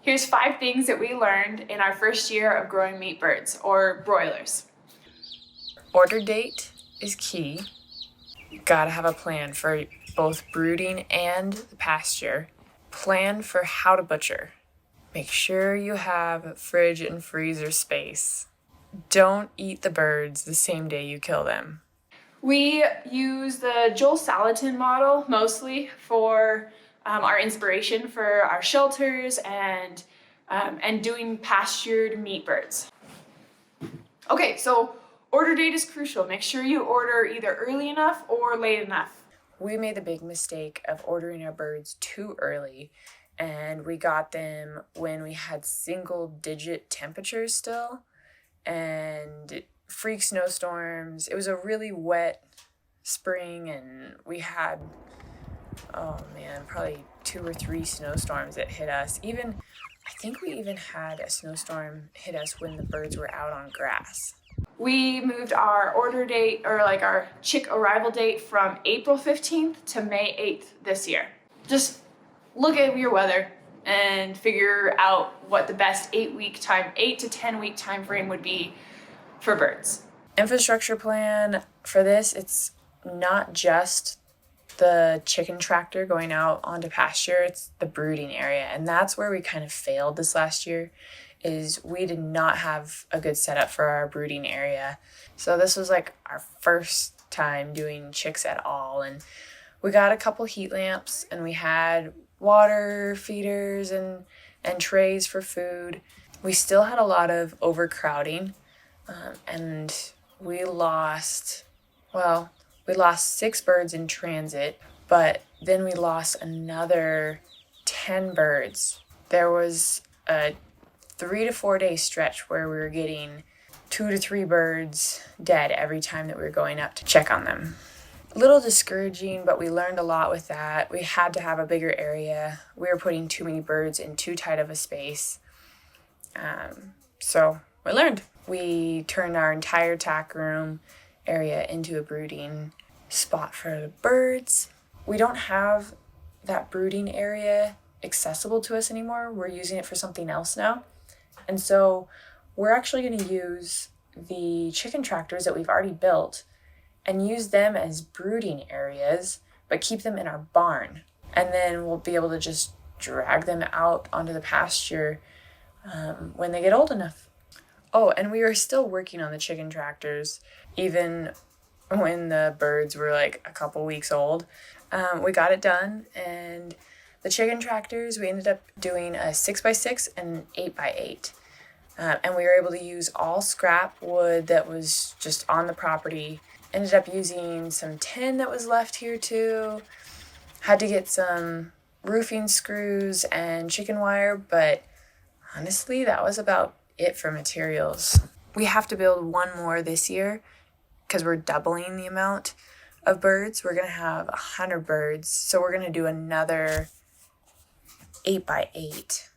Here's 5 things that we learned in our first year of growing meat birds, or broilers. Order date is key. You gotta have a plan for both brooding and the pasture. Plan for how to butcher. Make sure you have fridge and freezer space. Don't eat the birds the same day you kill them. We use the Joel Salatin model mostly for our inspiration for our shelters and doing pastured meat birds. Okay, so order date is crucial. Make sure you order either early enough or late enough. We made the big mistake of ordering our birds too early, and we got them when we had single-digit temperatures still, and freak snowstorms. It was a really wet spring, and we had, probably 2 or 3 snowstorms that hit us. I think we even had a snowstorm hit us when the birds were out on grass. We moved our order date, or like our chick arrival date, from April 15th to May 8th this year. Just look at your weather and figure out what the best 8 to 10 week time frame would be for birds. Infrastructure plan for this, it's not just the chicken tractor going out onto pasture, it's the brooding area. And that's where we kind of failed this last year, is we did not have a good setup for our brooding area. So this was like our first time doing chicks at all. And we got a couple heat lamps, and we had water feeders and trays for food. We still had a lot of overcrowding, and we lost 6 birds in transit, but then we lost another 10 birds. There was a 3 to 4 day stretch where we were getting 2 to 3 birds dead every time that we were going up to check on them. A little discouraging, but we learned a lot with that. We had to have a bigger area. We were putting too many birds in too tight of a space. So we learned. We turned our entire tack room area into a brooding spot for the birds. We don't have that brooding area accessible to us anymore. We're using it for something else now. And so we're actually going to use the chicken tractors that we've already built and use them as brooding areas, but keep them in our barn. And then we'll be able to just drag them out onto the pasture when they get old enough. Oh, and we are still working on the chicken tractors, even when the birds were like a couple weeks old. We got it done, and the chicken tractors, we ended up doing a 6x6 and 8x8. And we were able to use all scrap wood that was just on the property. Ended up using some tin that was left here too. Had to get some roofing screws and chicken wire, but honestly, that was about it for materials. We have to build one more this year because we're doubling the amount of birds. We're going to have 100 birds, so we're going to do another 8x8.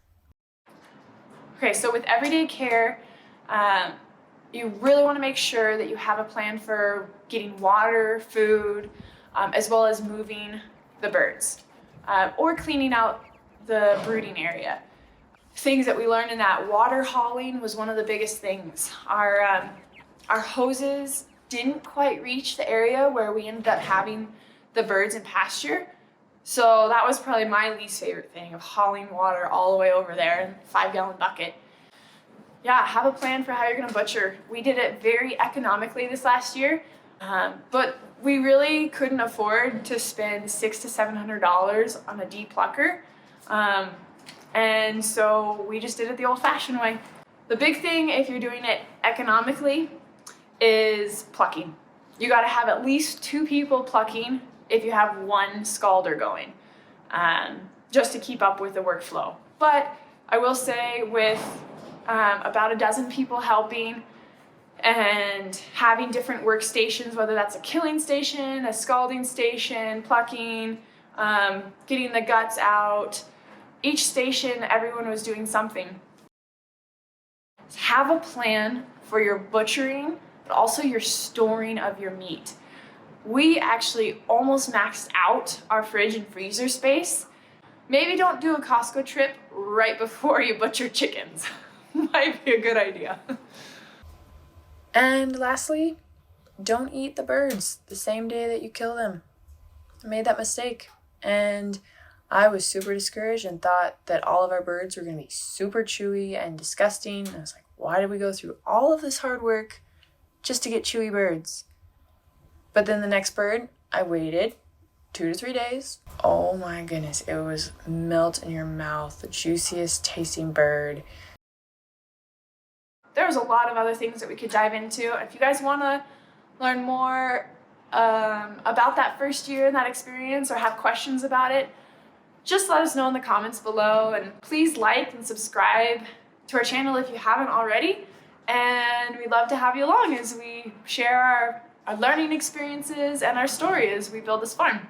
Okay, so with everyday care, you really want to make sure that you have a plan for getting water, food, as well as moving the birds or cleaning out the brooding area. Things that we learned in that, water hauling was one of the biggest things. Our hoses didn't quite reach the area where we ended up having the birds in pasture. So that was probably my least favorite thing, of hauling water all the way over there in a 5-gallon bucket. Yeah, have a plan for how you're gonna butcher. We did it very economically this last year, but we really couldn't afford to spend $600 to $700 on a depulker. And so we just did it the old-fashioned way. The big thing, if you're doing it economically, is plucking. You gotta have at least 2 people plucking if you have 1 scalder going, just to keep up with the workflow. But I will say, with about a dozen people helping and having different workstations, whether that's a killing station, a scalding station, plucking, getting the guts out, each station, everyone was doing something. Have a plan for your butchering, but also your storing of your meat. We actually almost maxed out our fridge and freezer space, maybe don't do a Costco trip right before you butcher chickens. Might be a good idea. And lastly, don't eat the birds the same day that you kill them. I made that mistake, and I was super discouraged and thought that all of our birds were going to be super chewy and disgusting. And I was like, why did we go through all of this hard work just to get chewy birds? But then the next bird, I waited 2 to 3 days. Oh my goodness, it was melt in your mouth, the juiciest tasting bird. There's a lot of other things that we could dive into. If you guys want to learn more about that first year and that experience, or have questions about it, just let us know in the comments below. And please like and subscribe to our channel if you haven't already. And we'd love to have you along as we share our learning experiences and our story as we build this farm.